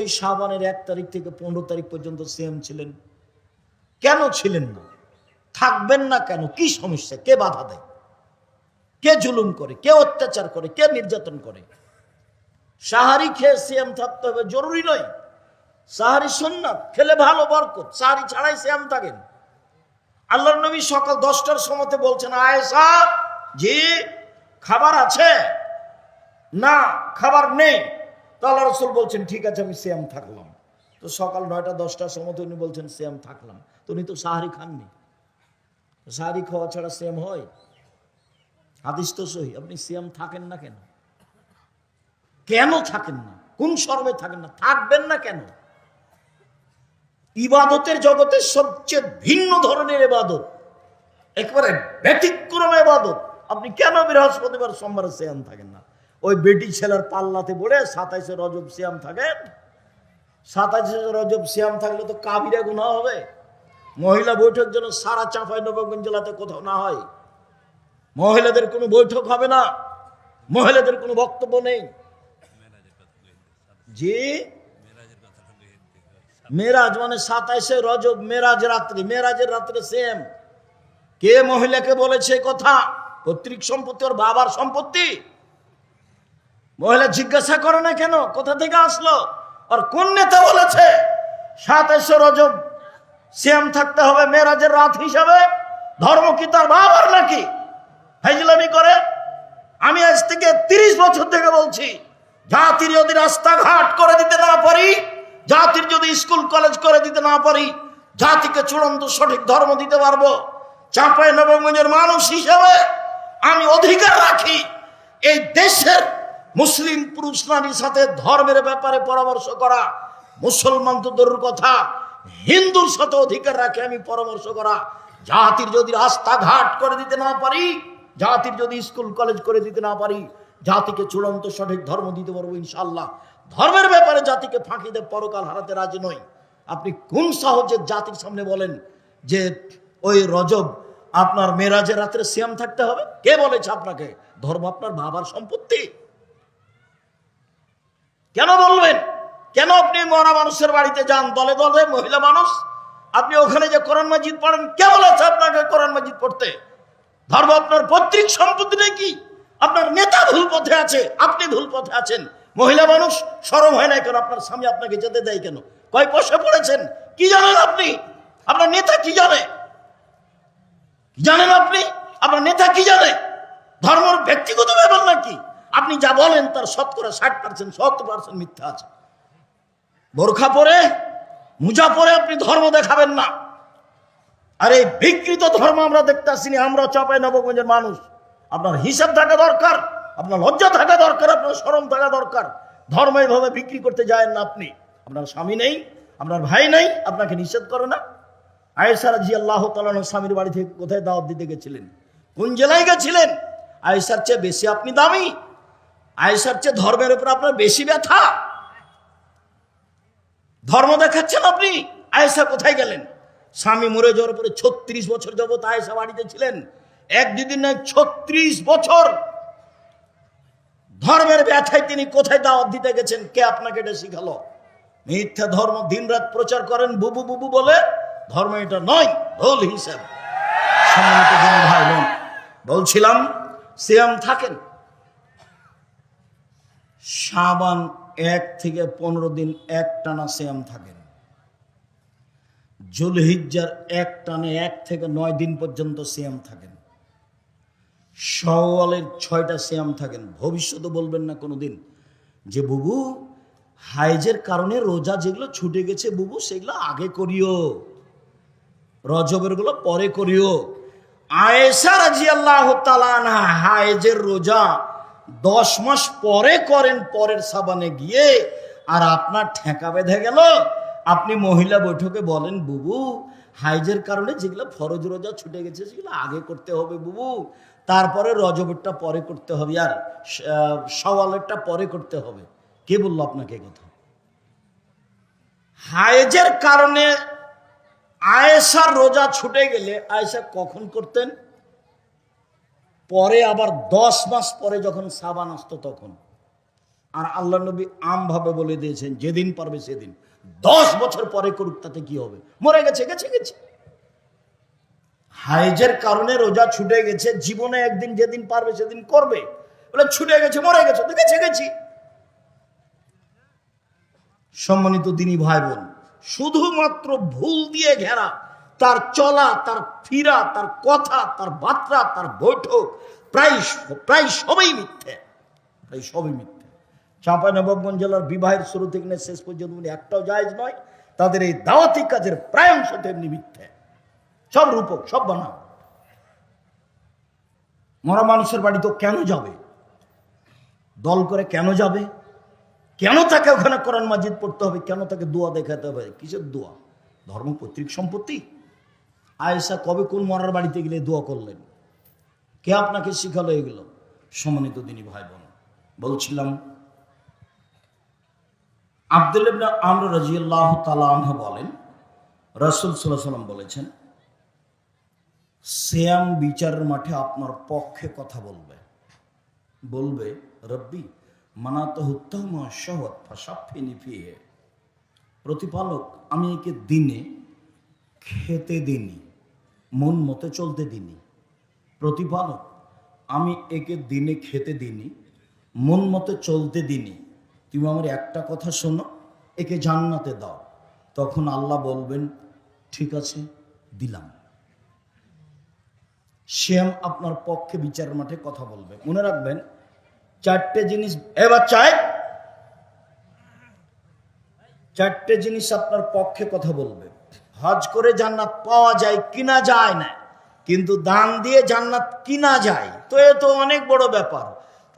এই শাবানের 1 তারিখ থেকে 15 তারিখ পর্যন্ত সিএম ছিলেন, কেন ছিলেন না? থাকবেন না কেন? কি সমস্যা? কে বাধা দেয়? কে জুলুম করে? কে অত্যাচার করে? কে নির্যাতন করে? সাহারি খেয়ে সিএম থাকতে হবে জরুরি নয়। সাহারি সুন্নাত, খেলে ভালো বরকত। সাহারি ছাড়াই সিএম থাকেন। আল্লাহর নবী সকাল 10টার সময়তে বলছেন, আয়েশা জি খাবার আছে? না খাবার নেই। তো আল্লাহ রাসূল বলছেন ঠিক আছে আমি সিয়াম থাকলাম। তো সকাল 9টা 10টার সময় উনি বলছেন সিয়াম থাকলাম। তো উনি তো সাহারি খাননি। সাহারি খাওয়া ছাড়া সিয়াম হয়? হাদিস তো সহি। আপনি সিয়াম থাকেন না কেন? কেন থাকেন না? কোন শর্মে থাকেন না? থাকবেন না কেন? ইবাদতের জগতের সবচেয়ে ভিন্ন ধরনের ইবাদত, একেবারে ব্যতিক্রম ইবাদত। আপনি কেন বৃহস্পতিবার সোমবারে সিয়াম থাকেন না? ওই বেটি ছেলের পাল্লাতে পড়ে 27শে রজব সিয়াম থাকেন। 27শে রজব সিয়াম থাকলে তো কাবিরা গুনাহ হবে। মহিলা বৈঠক যেন সারা চাঁপাইনবাবগঞ্জ জেলাতে কোথাও না হয়। মহিলাদের কোনো বৈঠক হবে না, মহিলাদের কোনো বক্তব্য নেই। জি মেরাজ মানে 27শে রজব, মেরাজ রাত্রি, মেরাজের রাত্রে সেম। কে মহিলাকে বলেছে কথা? পৈতৃক সম্পত্তি ওর বাবার সম্পত্তি। মহিলা জিজ্ঞাসা করে না কেন কোথা থেকে আসলো? আর কোন নেতা বলেছে 27শে রজব সিয়াম থাকতে হবে মেরাজের রাত হিসাবে? ধর্ম কি তার বাবার নাকি? হাইজলামি করে। আমি আজ থেকে 30 বছর থেকে বলছি, জাতির যদি রাস্তাঘাট করে দিতে না পারি, জাতির যদি স্কুল কলেজ করে দিতে না পারি, জাতিকে চূড়ান্ত সঠিক ধর্ম দিতে পারবো, চাঁপাইনবাবগঞ্জের মানুষ হিসেবে আমি অধিকার রাখি এই দেশের মুসলিম পুরুষ নারীর সাথে ধর্মের ব্যাপারে পরামর্শ করা। মুসলমান তো দূরের কথা, হিন্দুর সাথে অধিকার রাখে আমি পরামর্শ করা। জাতির যদি রাস্তাঘাট করে দিতে না পারি, জাতির যদি স্কুল কলেজ করে দিতে না পারি, জাতিকে চূড়ান্ত সঠিক ধর্ম দিতে পারবো ইনশাআল্লাহ। ধর্মের ব্যাপারে জাতিকে ফাঁকি দিয়ে পরকাল হারাতে রাজি নই। আপনি কোন সাহসে জাতির সামনে বলেন যে ওই রজব আপনার মেরাজের রাত্রে সিয়াম থাকতে হবে? কে বলেছে আপনাকে? ধর্ম আপনার বাবার সম্পত্তি। কেন বলবেন? কেন আপনি মরা মানুষের বাড়িতে যান দলে দলে, মহিলা মানুষ, আপনি ওখানে যে কোরআন মাজিদ পড়েন? কে বলেছে আপনাকে কোরআন মাজিদ পড়তে? ধর্ম আপনার পৈতৃক সম্পত্তি নাকি? আপনার নেতা ভুল পথে আছে, আপনি ভুল পথে আছেন। মহিলা মানুষ, শরম হয় না কেন? আপনার স্বামী আপনাকে যেতে দেয় কেন? কয় পয়সা পড়েছেন? কি জানেন আপনি? আপনার নেতা কি জানে? জানেন আপনি আপনার নেতা কি জানে? ধর্মের ব্যক্তিগত ব্যাপার নাকি? আপনি যা বলেন তার শতকরা 60%, 70% মিথ্যা আছে। বোরখা পরে, মুজা পরে আপনি ধর্ম দেখাবেন না। আর এই বিকৃত ধর্ম আমরা দেখতে আসিনি। আমরা চাঁপাইনবাবগঞ্জের মানুষ। আপনার হিসাব থাকা দরকার, আপনার লজ্জা থাকা দরকার, আপনার শরম থাকা দরকার। ধর্ম এইভাবে বিক্রি করতে যায় না আপনি। আপনার স্বামী নেই, আপনার ভাই নেই, আপনাকে নিষেধ করে না। আয়েশা রাদিয়াল্লাহু তাআলা স্বামীর বাড়ি থেকে কোথায় দাওয়াত দিতে গেছিলেন? কোন জেলায় গেছিলেন? আয়েশার চেয়ে বেশি আপনি দামি। আয়েশার চেয়ে ধর্মের উপর আপনার বেশি ব্যথা। ধর্ম দেখাচ্ছেন আপনি। আয়েশা কোথায় গেলেন? স্বামী মরে যাওয়ার পরে 36 বছর যাবত আয়েশা বাড়িতে ছিলেন। 1-2 দিন নয়, 36 বছর ধর্মের ব্যথায় তিনি কোথায় দাওয়াত দিতে গেছেন? কে আপনাকে এটা শিখালো? মিথ্যা ধর্ম দিনরাত প্রচার করেন বুবু বুবু বলে। ধর্ম এটা নয়, ভুল হিসাব। সম্মানিত দিনী ভাই বোন, বলছিলাম সিয়াম থাকেন। শাবান 1 থেকে 15 দিন একটানা সিয়াম থাকেন। জুলহিজ্জার একটানে 1 থেকে 9 দিন পর্যন্ত সিয়াম থাকেন। শাওয়ালের 6টা সিয়াম থাকেন। ভবিষ্যতে বলবেন না কোনোদিন যে বুবু হাইজের কারণে রোজা যেগুলো ছুটে গেছে বুবু সেগুলো আগে করিও, রজবের গুলো পরে করিও। আয়েশা রাদিয়াল্লাহু তাআলা আনহা হাইজের রোজা 10 মাস পরে করেন, পরের সাবানে গিয়ে। আর আপনার ঠেকা বেঁধে গেল। আপনি মহিলা বৈঠকে বলেন বুবু হাইজের কারণে যেগুলো ফরজ রোজা ছুটে গেছে সেগুলো আগে করতে হবে বুবু, তারপরে রজবেরটা পরে করতে হবে, আর শাওয়ালেরটা পরে করতে হবে। কে বললো আপনাকে কথা? হাইজের কারণে আয়েশার রোজা ছুটে গেলে আয়েশা কখন করতেন? পরে আবার 10 মাস পরে যখন সাবান আসতো তখন। আর আল্লাহ নবী আমভাবে বলে দিয়েছেন যেদিন পারবে সেদিন, 10 বছর পরে করুক তাতে কি হবে, মরে গেছে গেছে গেছে। হাইজের কারণে রোজা ছুটে গেছে, জীবনে একদিন যেদিন পারবে সেদিন করবে, বলে ছুটে গেছে মরে গেছে তো গেছে গেছি। সম্মানিত দিনী ভাই বোন, শুধুমাত্র ভুল দিয়ে ঘেরা তার চলা, তার ফিরা, তার কথা, তার বার্তা, তার বৈঠক প্রায় সবই মিথ্যে, প্রায় সবই মিথ্যে। চাঁপাইনবাবগঞ্জ জেলার বিবাহের শুরু থেকে শেষ পর্যন্ত একটাও জায়েজ নয়। তাদের এই দাওয়াতি কাজের প্রায় অংশ তেমনি মিথ্যে, সব রূপক, সব বানাও। মরা মানুষের বাড়ি তো কেন যাবে, দল করে কেন যাবে, কেন তাকে ওখানে কোরআন মাজিদ পড়তে হবে, কেন তাকে দোয়া দেখাতে হবে, কিসের দোয়া, ধর্ম পৈতৃক সম্পত্তি? আয়েশা কবে কোন মরার বাড়িতে গেলে দোয়া করলেন, কে আপনাকে শিখালো এগুলো? সম্মানিত দিনী ভাই বোন, বলছিলাম আব্দুল্লাহ ইবনে আমর রাদিয়াল্লাহু তাআলা আনহু বলেন, রাসূল সাল্লাল্লাহু আলাইহি ওয়াসাল্লাম বলেছেন, সিয়াম বিচারের মাঠে আপনার পক্ষে কথা বলবে, বলবে রব্বি মানাতাহুত্তামা শাহওয়াত ফাশাফিনি ফিহি, প্রতিপালক আমি একে দিনে খেতে দিনি, মন মতো চলতে দিনি। প্রতিপালক আমি একে দিনে খেতে দিনি, মন মতো চলতে দিনি, তুমি আমার একটা কথা শোনো, একে জান্নাতে দাও। তখন আল্লাহ বলবেন ঠিক আছে দিলাম। শ্যাম আপনার পক্ষে বিচারের মাঠে কথা বলবে। মনে রাখবেন 4টে জিনিস, এবার চাই 4টে জিনিস আপনার পক্ষে কথা বলবে। হজ করে জান্নাত পাওয়া যায় কিনা যায় না, কিন্তু দান দিয়ে জান্নাত কিনা যায়, তো এ তো অনেক বড় ব্যাপার।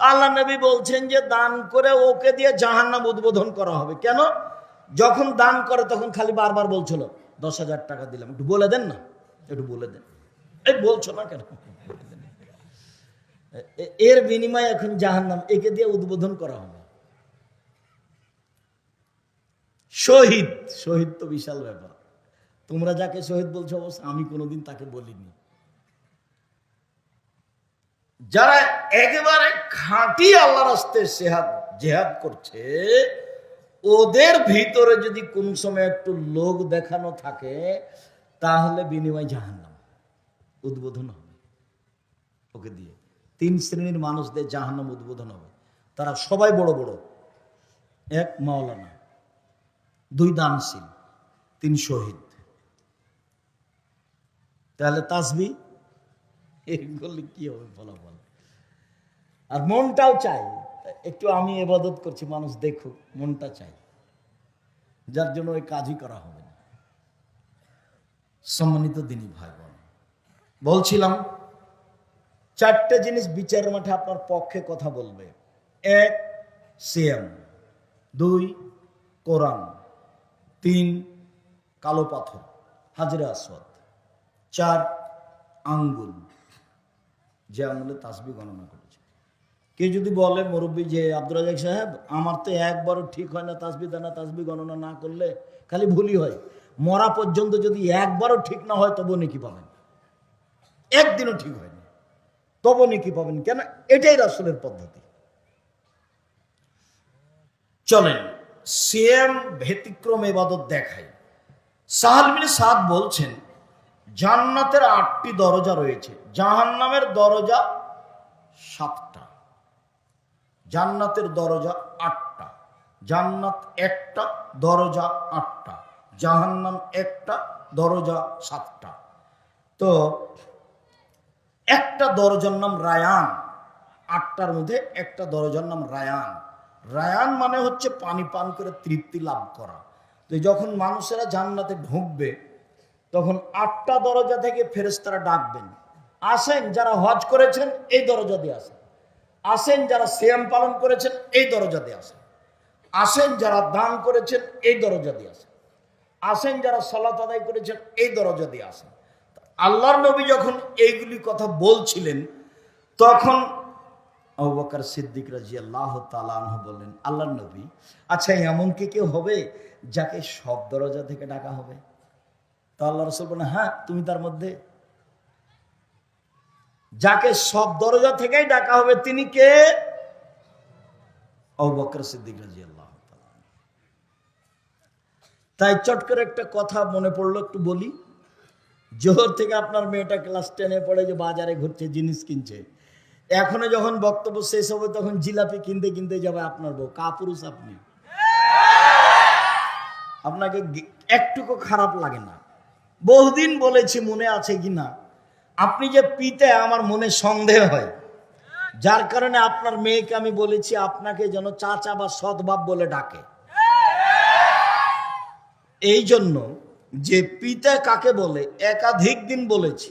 আল্লাহ নবী বলছেন যে দান করে ওকে দিয়ে জাহান্নাম উদ্বোধন করা হবে। কেন? যখন দান করে তখন খালি বারবার বলছিল 10,000 টাকা দিলাম, একটু বলে দেন না, একটু বলে দেন, এই বলছো না কেন? এর বিনিময়ে এখন জাহান্নাম, একে দিয়ে উদ্বোধন করা হবে। শহীদ, শহীদ তো বিশাল ব্যাপার। তোমরা যাকে শহীদ বলছো অবশ্য আমি কোনোদিন তাকে বলিনি। যারা একেবারে খাঁটি আল্লাহর রাস্তায় জেহাদ করছে, ওদের ভিতরে যদি কোন সময় একটু লোক দেখানো থাকে, তাহলে বিনিময় জাহান্নাম উদ্বোধন হবে ওকে দিয়ে। 3 শ্রেণীর মানুষদের জাহান্নাম উদ্বোধন হবে। তারা সবাই বড় বড়, 1 মাওলানা, 2 দানশীল, 3 শহীদ। তাহলে তাসবিহ এগুলো কি হবে ফলাফল? আর মনটাও চাই একটু, আমি ইবাদত করছি মানুষ দেখুক, মনটা চাই, যার জন্য ওই কাজই করা হবে না। সম্মানিত দিনী ভাই বোন, বলছিলাম 4টে জিনিস বিচারের মাঠে আপনার পক্ষে কথা বলবে। 1 সিয়াম, 2 কোরআন, 3 কালো পাথর হাজরে আসওয়াদ, 4 আঙ্গুল, যে আঙ্গুলে তাসবিহ গণনা করেছে। কে যদি বলে মুরব্বী যে আব্দুর রাজাক সাহেব আমার তো একবারও ঠিক হয় না তাসবিহ দানা, তাসবিহ গণনা না করলে খালি ভুলই হয়, মরা পর্যন্ত যদি একবারও ঠিক না হয় তবু নেকি পাবেন, একদিনও ঠিক হয়নি তবু নেকি পাবেন। কেন? এটাই রাসূলের পদ্ধতি। চলেন সিয়াম ব্যতিক্রম ইবাদত দেখাই। সাহাল বিন সাদ বলছেন জান্নাতের 8টি দরজা রয়েছে, জাহান্নামের দরজা 7টা। জান্নাতের দরজা 8টা, জান্নাত একটা, দরজা 8টা, জাহান্নাম একটা, দরজা 7টা। তো একটা দরজার নাম রায়ান, 8টার মধ্যে একটা দরজার নাম রায়ান। রায়ান মানে হচ্ছে পানি পান করে তৃপ্তি লাভ করা। তো যখন মানুষেরা জান্নাতে ঢুকবে তখন 8টা দরজা থেকে ফেরেশতারা ডাকবেন, আসেন যারা হজ করেছেন এই দরজা দিয়ে আসেন, আসেন যারা সিয়াম পালন করেছেন এই দরজা দিয়ে আসেন, আসেন যারা দান করেছেন এই দরজা দিয়ে আসেন, আসেন যারা সালাত আদায় করেছেন এই দরজা দিয়ে আসেন। আল্লাহর নবী যখন এইগুলি কথা বলছিলেন তখন আবু বকর সিদ্দিক রাদিয়াল্লাহু তাআলা আনহু বললেন, আল্লাহর নবী আচ্ছা এমন কি কেউ হবে যাকে সব দরজা থেকে ডাকা হবে? তো আল্লাহ রাসূল বলেন, হ্যাঁ তুমি তার মধ্যে। যাকে সব দরজা থেকেই ডাকা হবে তিনি কে? আবু বকর সিদ্দিক রাদিয়াল্লাহু তাআলা। তাই চট করে একটা কথা মনে পড়লো, একটু বলি। জোহর থেকে আপনার মেয়েটা ক্লাস 10-এ পড়ে, যে বাজারে ঘুরছে, জিনিস কিনছে। এখনো যখন বক্তব্য শেষ হবে তখন জিলাপি কিনতে কিনতে যাবে আপনার বউ। কাপুরুষ আপনি, আপনাকে একটুকু খারাপ লাগে না? বহুদিন বলেছি, মনে আছে কিনা, আপনি যে পিতে আমার মনে সন্দেহ হয়, যার কারণে আপনার মেয়েকে আমি বলেছি আপনাকে যেন চাচা বা সৎবাপ বলে ডাকে। এই জন্য যে পিতা কাকে বলে একাধিক দিন বলেছি।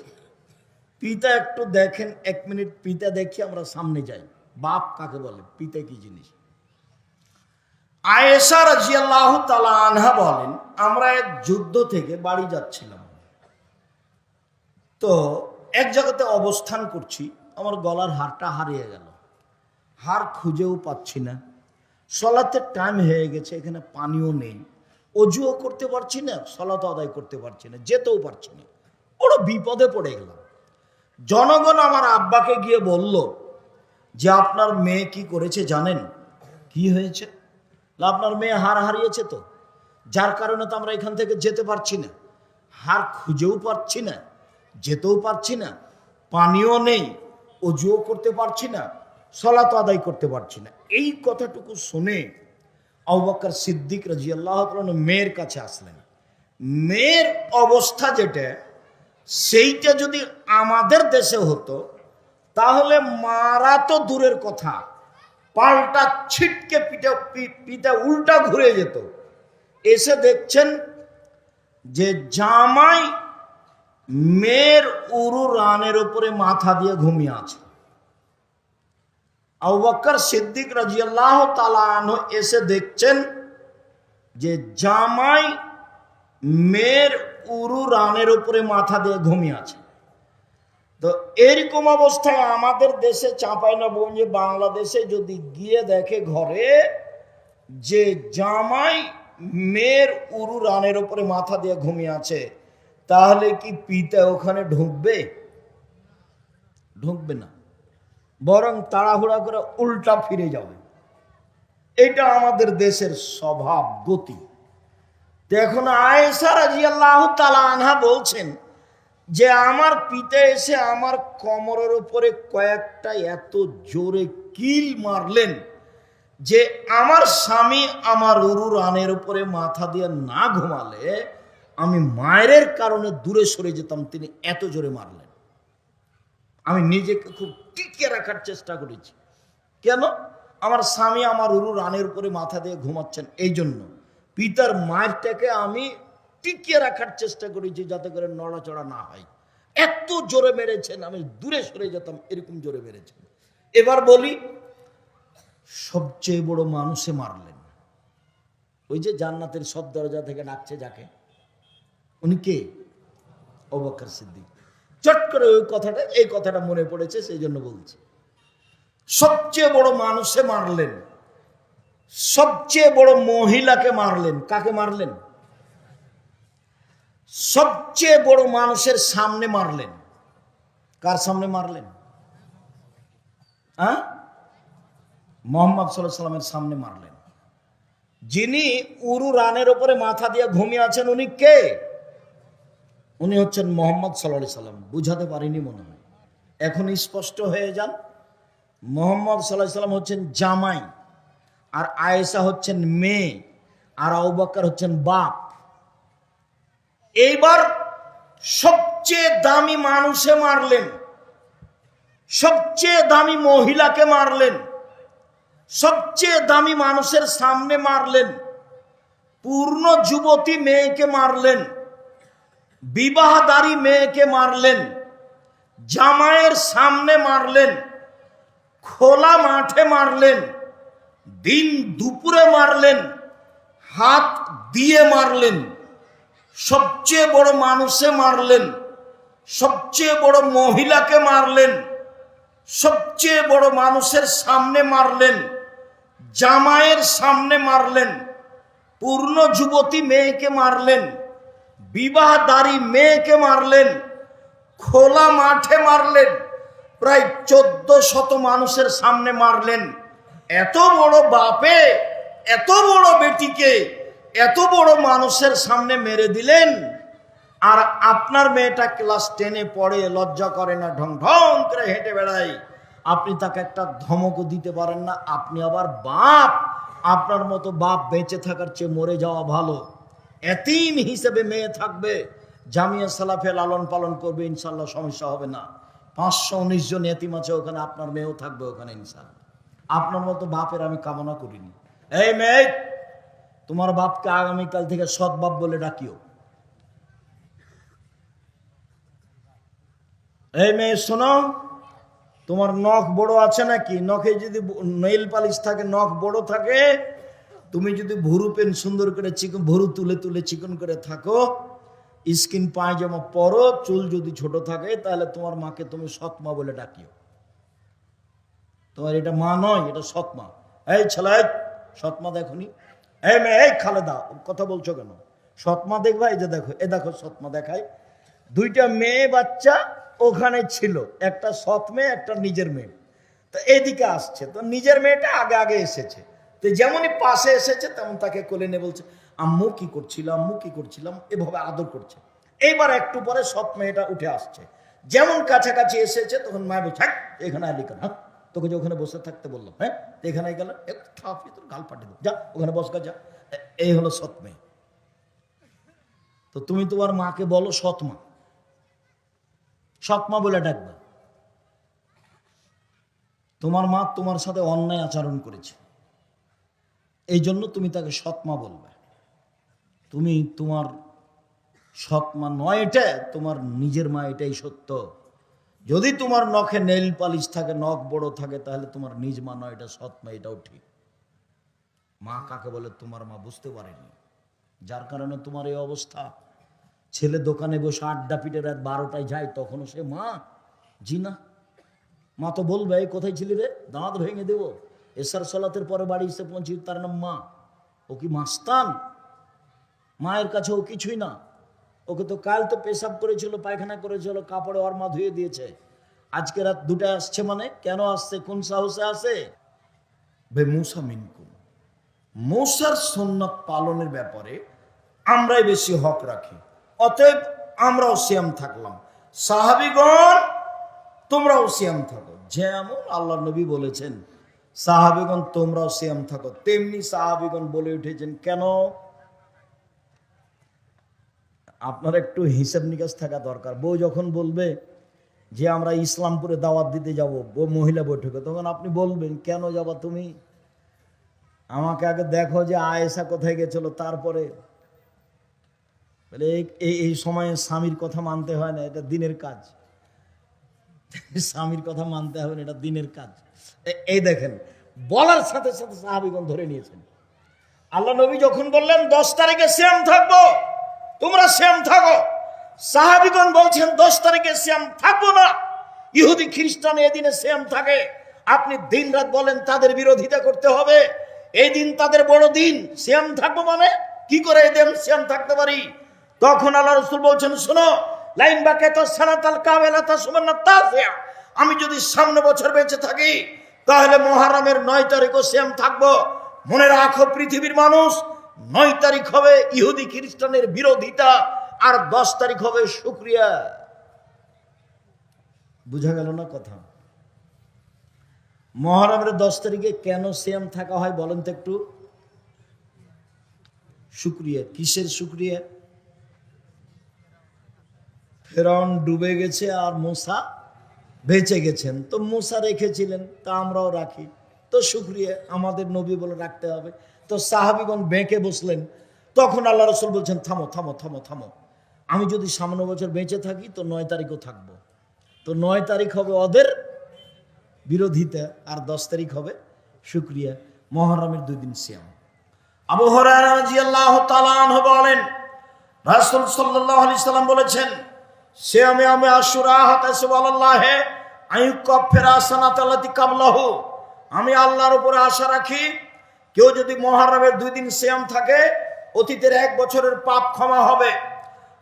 পিতা একটু দেখেন, 1 মিনিট পিতা দেখি, আমরা সামনে যাই। বাপ কাকে বলে, পিতা কি জিনিস। আয়েশা রাদিয়াল্লাহু তাআলা আনহা বলেন, আমরা এক যুদ্ধ থেকে বাড়ি যাচ্ছিলাম, তো এক জায়গাতে অবস্থান করছি, আমার গলার হারটা হারিয়ে গেল। হার খুঁজেও পাচ্ছি না, সলাতের টাইম হয়ে গেছে, এখানে পানিও নেই, অজুও করতে পারছি না, সলাত আদায় করতে পারছি না, যেতেও পারছি না। বড় বিপদে পড়ে গেলাম। জনগণ আমার আব্বাকে গিয়ে বলল যে আপনার মেয়ে কি করেছে জানেন? কি হয়েছে? আপনার মেয়ে হার হারিয়েছে, তো যার কারণে তো আমরা এখান থেকে যেতে পারছি না, হার খুঁজেও পারছি না, যেতেও পারছি না, পানিও নেই, অজুও করতে পারছি না, সলাত আদায় করতে পারছি না। এই কথাটুকু শুনে আবু বকর সিদ্দিক রাদিয়াল্লাহু তাআলা মেয়ের কাছে আসলেন। মেয়ের অবস্থা যেটা, সেইটা যদি আমাদের দেশে হতো তাহলে মারা তো দূরের কথা, পাল্টা ছিটকে পিঠে উল্টা ঘুরে যেত। এসে দেখছেন যে জামাই মেয়ের উরু রানের উপরে মাথা দিয়ে ঘুমিয়ে আছে। আবু বকর সিদ্দিক রাদিয়াল্লাহু তাআলা আনহু এসে দেখছেন যে জামাই মেয়ের উরু রানের উপরে মাথা দিয়ে ঘুমিয়ে আছে। তো এরকম অবস্থায় আমাদের দেশে চাঁপাইনবাবগঞ্জে, বাংলাদেশে যদি গিয়ে দেখে ঘরে যে জামাই মেয়ের উরু রানের উপরে মাথা দিয়ে ঘুমিয়ে আছে, তাহলে কি পিতা ওখানে ঢুকবে? ঢুকবে না, বরং তাড়াহুড়া করে উল্টা ফিরে যাবে। এটা আমাদের দেশের স্বভাব, গতি। এখন আয়েশা রাদিয়াল্লাহু তাআলা আনহা বলছেন যে আমার পিতা এসে আমার কোমরের উপরে কয়েকটা এত জোরে কিল মারলেন যে আমার স্বামী আমার উরু রানের উপরে মাথা দিয়ে না ঘুমালে আমি মায়ের কারণে দূরে সরে যেতাম, তিনি এত জোরে মারলেন। আমি নিজেকে খুব টিকিয়ে রাখার চেষ্টা করেছি। কেন? আমার স্বামী আমার উরু রানের উপরে মাথা দিয়ে ঘুমাচ্ছেন, এই জন্য পিতার মায়েরটাকে আমি টিকিয়ে রাখার চেষ্টা করেছি যাতে করে নড়াচড়া না হয়। এত জোরে মেরেছেন, আমি দূরে সরে যেতাম, এরকম জোরে মেরেছেন। এবার বলি, সবচেয়ে বড় মানুষে মারলেন, ওই যে জান্নাতের সব দরজা থেকে ডাকছে যাকে, উনি কে? আবু বকর সিদ্দিক। চট করে ওই কথাটা, এই কথাটা মনে পড়েছে, সেই জন্য বলছি। সবচেয়ে বড় মানুষে মারলেন, সবচেয়ে বড় মহিলাকে মারলেন। কাকে মারলেন? সবচেয়ে বড় মানুষের সামনে মারলেন। কার সামনে মারলেন? হ্যাঁ, মুহাম্মদ সাল্লাল্লাহু আলাইহি ওয়াসাল্লামের সামনে মারলেন। যিনি উরু রানের উপরে মাথা দিয়ে ঘুমিয়ে আছেন, উনি কে? উনি হচ্ছেন মুহাম্মদ সাল্লাল্লাহু আলাইহি ওয়াসাল্লাম। বুঝাতে পারিনি মনে হয়, এখন স্পষ্ট হয়ে যান। মুহাম্মদ সাল্লাল্লাহু আলাইহি ওয়াসাল্লাম হচ্ছেন জামাই, আর আয়েশা হচ্ছেন মেয়ে, আর আবু বকর হচ্ছেন বাপ। এইবার সবচেয়ে দামি মানুষে মারলেন, সবচেয়ে দামি মহিলাকে মারলেন, সবচেয়ে দামি মানুষের সামনে মারলেন, পূর্ণ যুবতী মেয়েকে মারলেন, বিবাহদারী মেয়েকে মারলেন, জামাইয়ের সামনে মারলেন, খোলা মাঠে মারলেন, দিন দুপুরে মারলেন, হাত দিয়ে মারলেন। সবচেয়ে বড় মানুষে মারলেন, সবচেয়ে বড় মহিলাকে মারলেন, সবচেয়ে বড় মানুষের সামনে মারলেন, জামাইয়ের সামনে মারলেন, পূর্ণ যুবতী মেয়েকে মারলেন, বিবাহদারী মেয়েকে মারলেন, খোলা মাঠে মারলেন, প্রায় 1400 মানুষের সামনে মারলেন। এত বড় বাপে এত বড় বেটিকে এত বড় মানুষের সামনে মেরে দিলেন, আর আপনার মেয়েটা ক্লাস 10-এ পড়ে, লজ্জা করে না, ঢং ঢং করে হেঁটে বেড়ায়, আপনি তাকে একটা ধমকও দিতে পারেন না। আপনি আবার বাপ, আপনার মতো বাপ বেঁচে থাকার চেয়ে মরে যাওয়া ভালো। এতিম হিসেবে মেয়ে থাকবে, জামিয়া সালাফে লালন পালন করবে, ইনশাল্লাহ সমস্যা হবে না। 519 জন এতিম আছে ওখানে, আপনার মেয়েও থাকবে ওখানে ইনশাল্লাহ। আপনার মতো বাপের আমি কামনা করিনি। এই মেয়ে, তোমার বাপকে আগামীকাল থেকে সৎ বাপ বলে ডাকিও। এই মেয়ে শোনো, তোমার নখ বড় আছে নাকি? নখে যদি নেইল পালিশ থাকে, নখ বড় থাকে, তুমি যদি ভুরু পেন সুন্দর করে চিকন, ভুরু তুলে তুলে চিকন করে থাকো, স্কিন পায়জামা পরো, চুল যদি ছোট থাকে, তাহলে তোমার মাকে তুমি সৎমা বলে ডাকিও। তোমার এটা মা নয়, এটা সৎমা। এই ছেলে, সৎমা দেখনি? এই মেয়ে, এই খালেদা, কথা বলছো কেন? সৎমা দেখবা? এই যে দেখো, এ দেখো সৎমা দেখায়। 2টা মেয়ে বাচ্চা ওখানে ছিল, একটা সৎ মেয়ে, একটা নিজের মেয়ে। তো এইদিকে আসছে, তো নিজের মেয়েটা আগে আগে এসেছে, তো যেমনই পাশে এসেছে তেমন তাকে কোলে নিয়ে বলছে, আম্মু কি করছিলাম, আম্মু কি করছিলাম, এভাবে আদর করছে। এইবার একটু পরে সৎ মেয়েটা উঠে আসছে, যেমন কাছাকাছি এসেছে তখন মায় বলছে, হ্যাঁ এখানে আলি কেন? হ্যাঁ, তোকে যে ওখানে বসে থাকতে বললাম, হ্যাঁ এখানে গেল, একটু থাপি তোর গাল পাঠিয়ে দেবো, যা ওখানে বসকা যা। এই হলো সৎ মেয়ে। তো তুমি তোমার মাকে বলো সৎমা, সৎমা বলে ডাকবে। তোমার মা তোমার সাথে অন্যায় আচরণ করেছে, এই জন্য তুমি তাকে সৎমা বলবে। তুমি তোমার সৎমা নয়, এটা তোমার নিজের মা, এটাই সত্য। যদি তোমার নখে নেল পালিশ থাকে, নখ বড় থাকে, তাহলে তোমার নিজ মা নয়, এটা সৎমা, এটাও ঠিক। মা কাকে বলে তোমার মা বুঝতে পারেনি, যার কারণে তোমার এই অবস্থা। ছেলে দোকানে বসে আড্ডা পিটে রাত 12টায় যায়, তখনও সে মা? জি না। মা তো বলবে, এই কোথায় ছিলি রে, দাঁত ভেঙে দেবো। এসার সলাতের পরে বাড়ি এসে পৌঁছি, তার নাম মা। ও কি মাস্তান? মায়ের কাছে ও কিছুই না। ওকে তো কাল তো পেশাব করেছিল, পায়খানা করেছিল, কাপড়ে ওর মা ধুয়ে দিয়েছে। আজকে রাত 2টায় আসছে মানে কেন আসছে, কোন সাহসে আসে? বে মুসা মিনকুম, মুসার সুন্নাত পালনের ব্যাপারে আমরাই বেশি হক রাখি, অতএব আমরাও সিয়াম থাকলাম। সাহাবীগণ তোমরাও সিয়াম থাকো, যেমন আল্লাহ নবী বলেছেন সাহাবীগণ তোমরাও সিয়াম থাকো, তেমনি সাহাবীগণ বলে উঠেছেন কেন? আপনার একটু হিসাব নিকাশ থাকা দরকার। বউ যখন বলবে যে আমরা ইসলামপুরে দাওয়াত দিতে যাব, মহিলা বৈঠকে, তখন আপনি বলবেন কেন যাবা তুমি? আমাকে আগে দেখো যে আয়েশা কোথায় গেছিল, তারপরে এই সময়ে স্বামীর কথা মানতে হয় না, এটা দিনের কাজ। স্বামীর কথা মানতে হবে না, এটা দিনের কাজ। এই দেখেন, বলার সাথে সাথে সাহাবীগণ ধরে নিয়েছেন। আল্লাহ নবী যখন বললেন 10 তারিখে সিয়াম থাকবো, তোমরা সিয়াম থাকো, সাহাবীগণ বলছেন 10 তারিখে সিয়াম থাকবো না। ইহুদি খ্রিস্টান এদিনে সিয়াম থাকে, আপনি দিন রাত বলেন তাদের বিরোধিতা করতে হবে। এই দিন তাদের বড় দিন, সিয়াম থাকবো মানে কি করে এই দিন সিয়াম থাকতে পারি? তখন আল্লাহ রাসূল বলছেন, শোনো, লাইন বাকে তো সানাতাল কাবেলাতা সুবহানাত তাসিয়া, আমি যদি সামনে বছর বেঁচে থাকি তাহলে মুহররমের 9 তারিখও সিয়াম থাকবো। মনে রাখো পৃথিবীর মানুষ, 9 তারিখ হবে ইহুদি খ্রিস্টানের বিরোধিতা, আর 10 তারিখ হবে শুকরিয়া। বুঝা গেল না কথা? মুহররমের 10 তারিখে কেন সিয়াম থাকা হয় বলেন তো একটু? শুকরিয়া। কিসের শুকরিয়া? ফেরাউন ডুবে গেছে আর মুসা বেঁচে গেছেন, তো মুসা রেখেছিলেন, তা আমরাও রাখি, তো শুকরিয়া, আমাদের নবী বলে রাখতে হবে। তো সাহাবীগণ বেঁকে বসলেন। তখন আল্লাহ রাসূল বলছেন, থামো থামো থামো থামো, আমি যদি সামনে বছর বেঁচে থাকি তো 9 তারিখও থাকবো। তো 9 তারিখ হবে ওদের বিরোধিতা, আর 10 তারিখ হবে শুকরিয়া। মুহররমের 2 দিন সিয়াম। আবু হুরায়রা রাদিয়াল্লাহু তাআলা আনহু বলেন, রাসূল সাল্লাল্লাহু আলাইহি সাল্লাম বলেছেন, সিয়ামে আশুরা হাতাসুবাল্লাহ আইয়ুকাফিরা সানাতাল্লাতি কাবলাহু, আমি আল্লাহর উপরে আশা রাখি কেউ যদি মুহররমের 2 দিন সিয়াম থাকে, অতীতের 1 বছরের পাপ ক্ষমা হবে।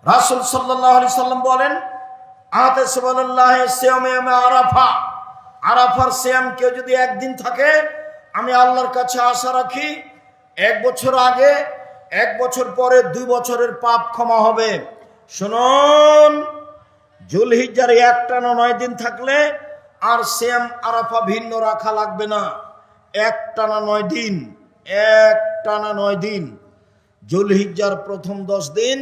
রাসূল সাল্লাল্লাহু আলাইহি সাল্লাম বলেন, আতাসুবাল্লাহ সিয়ামে আরাফা, আরাফার সিয়াম কেউ যদি 1 দিন থাকে, আমি আল্লাহর কাছে আশা রাখি 1 বছর আগে 1 বছর পরে 2 বছরের পাপ ক্ষমা হবে। শুনুন, জুলহিজ্জার একটানা 9 দিন থাকলে আর সিয়াম আরাফা ভিন্ন রাখা লাগবে না। একটানা 9 দিন, একটানা 9 দিন। জুলহিজ্জার প্রথম 10 দিন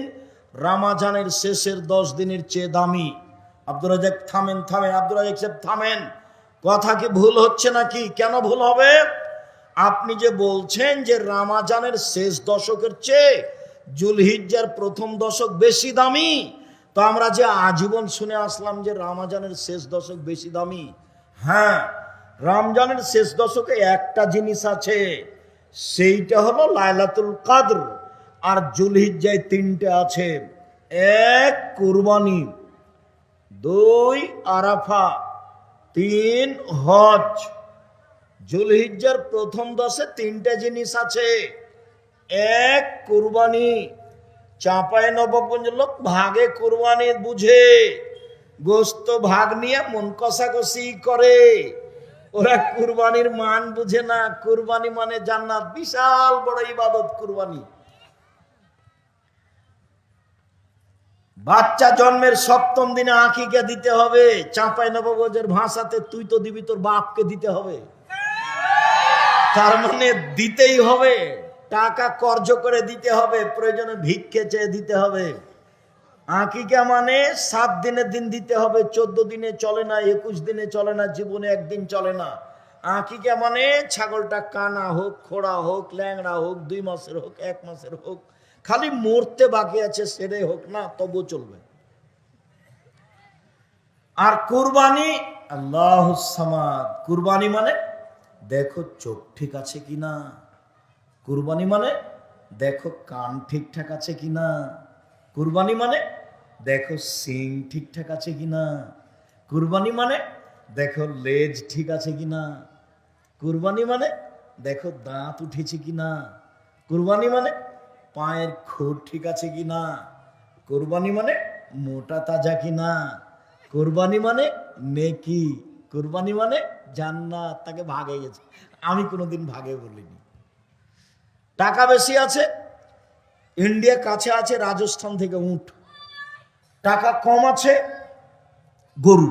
রমজানের শেষের 10 দিনের চেয়ে দামি। আব্দুর রাজ্জাক থামেন, আব্দুর রাজ্জাক সাহেব থামেন। কথা কি ভুল হচ্ছে নাকি? কেন ভুল হবে? আপনি যে বলছেন যে রমজানের শেষ দশকের চেয়ে জুলহিজ্জার প্রথম দশক বেশি দামি, তো আমরা যে আজীবন শুনে আসলাম যে রমজানের শেষ দশক বেশি দামি। হ্যাঁ, রমজানের শেষ দশকে একটা জিনিস আছে, সেইটা হলো লাইলাতুল কদর। আর জুলহিজ্জায় 3টে আছে। 1 কুরবানি, 2 আরাফা, 3 হজ। জুলহিজ্জার প্রথম 10-এ 3টে জিনিস আছে। 1 কুরবানি। চাঁপাই নবাবগঞ্জ লোক ভাগে কুরবানি বুঝে, গোস্ত ভাগ নিয়ে মন কষাকষি করে। ওরা কুরবানির মান বুঝে না। কুরবানি মানে জান্নাত, বিশাল বড় ইবাদত কুরবানি। বাচ্চা জন্মের 7ম দিনে আকিকা দিতে হবে। চাঁপাই নবাবগঞ্জের ভাষাতে তুই তো দিবি, তোর বাপকে দিতে হবে। তার মানে দিতেই হবে, টাকা কর্জ করে দিতে হবে, প্রয়োজনে ভিক্ষে চেয়ে দিতে হবে। আকিকা মানে 7 দিনের দিন দিতে হবে, 14 দিনে চলে না, 21 দিনে চলে না, জীবনে একদিন চলে না। আকিকা মানে ছাগলটা কানা হোক, খোড়া হোক, ল্যাংড়া হোক, 2 মাসের হোক, 1 মাসের হোক, খালি মরতে বাকি আছে সেরে হোক না, তবু চলবে। আর কুরবানি, আল্লাহুস সামাদ। কুরবানি মানে দেখো চোখ ঠিক আছে কিনা। কুরবানি মানে দেখো কান ঠিকঠাক আছে কিনা। কুরবানি মানে দেখো সিং ঠিকঠাক আছে কিনা। কুরবানি মানে দেখো লেজ ঠিক আছে কিনা। কুরবানি মানে দেখো দাঁত উঠেছে কিনা। কুরবানি মানে পায়ের খুর ঠিক আছে কিনা। কুরবানি মানে মোটা তাজা কিনা। কুরবানি মানে নেকি। কুরবানি মানে জান্নাত, তাকে ভাগে গেছে। আমি কোনোদিন ভাগে বলিনি। টাকা বেশি আছে, ইন্ডিয়া কাছে আছে, রাজস্থান থেকে উট। টাকা কম আছে, গরু।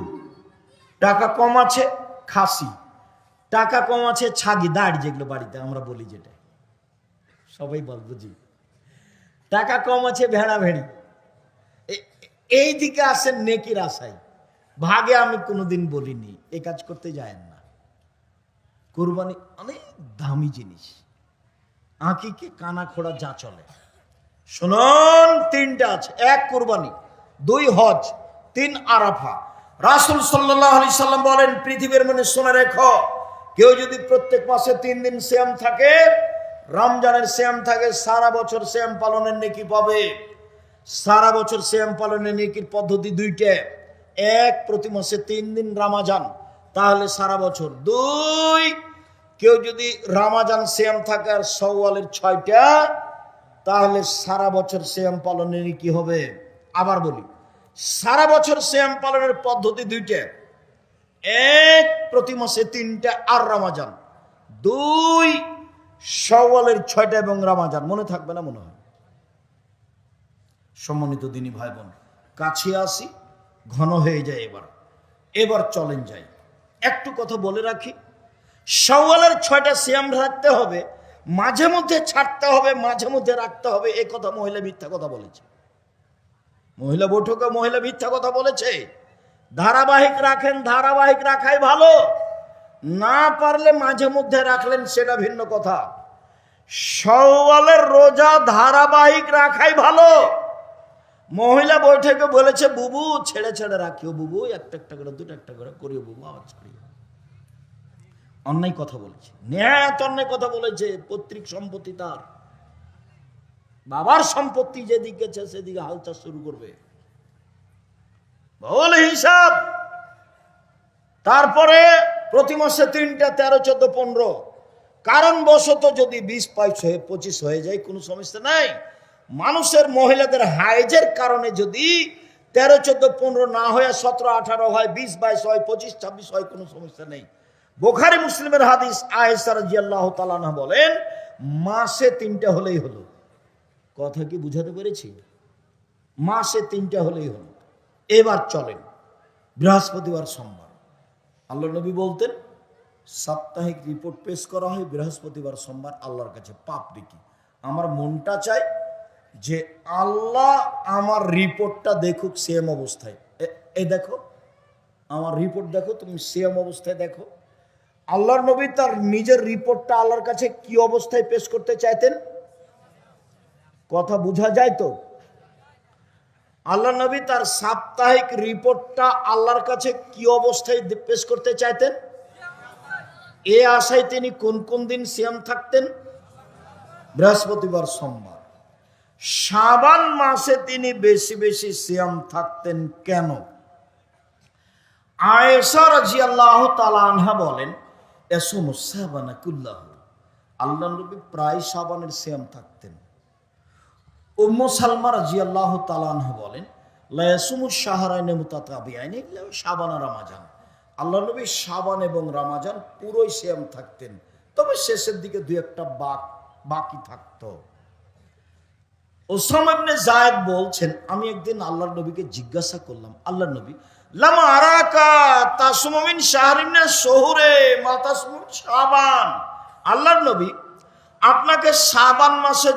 টাকা কম আছে, খাসি। টাকা কম আছে, ছাগি, দাঁড়, যেগুলো বাড়িতে আমরা বলি, যেটা সবাই বলবো জি। টাকা কম আছে, ভেড়া ভেড়ি। এই দিকে আসেন নেকির আশায়। ভাগে আমি কোনোদিন বলিনি, এ কাজ করতে যায় না। কুরবানি অনেক দামি জিনিস। আঁকিকে কানা খোড়া যা চলে। শুনুন, 3টা আছে। 1 কুরবানি, 2 হজ, 3 আরাফা। রাসূল সাল্লাল্লাহু আলাইহি সাল্লাম বলেন, পৃথিবীর মনে শুনে রেখো, কেউ যদি প্রত্যেক মাসে 3 দিন সিয়াম থাকে, রমজানের সিয়াম থাকে, সারা বছর সিয়াম পালনের নেকি পাবে। সারা বছর সিয়াম পালনের নেকির পদ্ধতি 2টা। 1 প্রতি মাসে 3 দিন রমজান, তাহলে সারা বছর। 2 কেউ যদি রমজান সিয়াম থাকে আর শাওয়ালের 6টা, তাহলে সারা বছর সিয়াম পালনের নেকি হবে। আবার বলি, সারা বছর সিয়াম পালনের পদ্ধতি 2টা। 1 প্রতি মাসে 3টা আর রমজান। 2 শাওয়ালের 6টা এবং রমজান। মনে থাকবে না মনে হয়? সম্মানিত দিনী ভাই বোন, কাছে আসি, ঘন হয়ে যায়। এবার চলেন যাই। একটু কথা বলে রাখি, শাওয়ালের 6টা সিয়াম রাখতে হবে, মাঝে মধ্যে ছাড়তে হবে, মাঝে মধ্যে রাখতে হবে। এ কথা মহিলা মিথ্যা কথা বলেছে। মহিলা বৈঠকে মহিলা মিথ্যা কথা বলেছে। ধারাবাহিক রাখেন, ধারাবাহিক রাখাই ভালো। না পারলে মাঝে মধ্যে রাখলেন, সেটা ভিন্ন কথা। শাওয়ালের রোজা ধারাবাহিক রাখাই ভালো। মহিলা বৈঠকে বলেছে, বুবু ছেড়ে ছেড়ে রাখিও, বুবু একটা একটা করে, 2টা একটা করে করিও, বুবু আবার ছাড়িও। অন্যায় কথা বলেছে, ন্যায় অন্যায় কথা বলেছে। পৈতৃক সম্পত্তি তার, বাবার সম্পত্তি যেদিকে সেদিকে হালচাল শুরু করবে, ভুল হিসাব। তারপরে প্রতি মাসে 3টা, 13, 14, 15। কারণ বশত যদি 20, 22, 25 হয়ে যায়, কোনো সমস্যা নাই। মানুষের, মহিলাদের হাইজের কারণে যদি 13, 14, 15 না হয়ে 17, 18 হয়, 20, 22 হয়, 25, 26 হয়, কোনো সমস্যা নেই। বুখারী মুসলিমের হাদিস, আয়েশা রাদিয়াল্লাহু তাআলা আনহা বলেন, মাসে 3টা হলেই হলো। কথা কি বুঝাতে পেরেছি? মাসে 3টা হলেই হলো। এবার চলেন বৃহস্পতিবার সোমবার। আল্লাহ নবী বলতেন সাপ্তাহিক রিপোর্ট পেশ করা হয় বৃহস্পতিবার সোমবার আল্লাহর কাছে পাপ দেখি। আমার মনটা চায় যে আল্লাহ আমার রিপোর্টটা দেখুক সেম অবস্থায়। এই দেখো আমার রিপোর্ট, দেখো তুমি সেম অবস্থায় দেখো। আল্লাহর নবী তার নিজের রিপোর্টটা আল্লাহর কাছে কি অবস্থায় পেশ করতে চাইতেন? কথা বোঝা যায় তো? আল্লাহ নবী তার সাপ্তাহিক রিপোর্টটা আল্লাহর কাছে কি অবস্থায় পেশ করতে চাইতেন? এ আশায় তিনি কোন কোন দিন সিয়াম থাকতেন? বৃহস্পতিবার সোমবার। শাবান মাসে তিনি বেশি বেশি সিয়াম থাকতেন কেন? আয়েশা রাদিয়াল্লাহু তাআলা আনহা বলেন, ইয়াসুমু শাবানা কুল্লাহু, আল্লাহ নবী প্রায় শাবানের সিয়াম থাকতেন। উম্মু সালমা রাদিয়াল্লাহু তাআলা আনহা বলেন, লা ইয়াসুমু শাহরাইনি মুতাতাবিআইনি ইল্লা শাবান আর রমাজান, আল্লাহ নবী শাবান এবং রমাজান পুরোই সিয়াম থাকতেন, তবে শেষের দিকে দুই একটা বাকি থাকতো। ওসামা ইবনে যায়েদ বলছেন, আমি একদিন আল্লাহর নবীকে জিজ্ঞাসা করলাম, আল্লাহর নবী, লামা আরাকা তাসুমু মিন শাহরিন শুহুরে মা তাসুমু শাবান, আল্লাহর নবী আপনাকে শাবান মাসে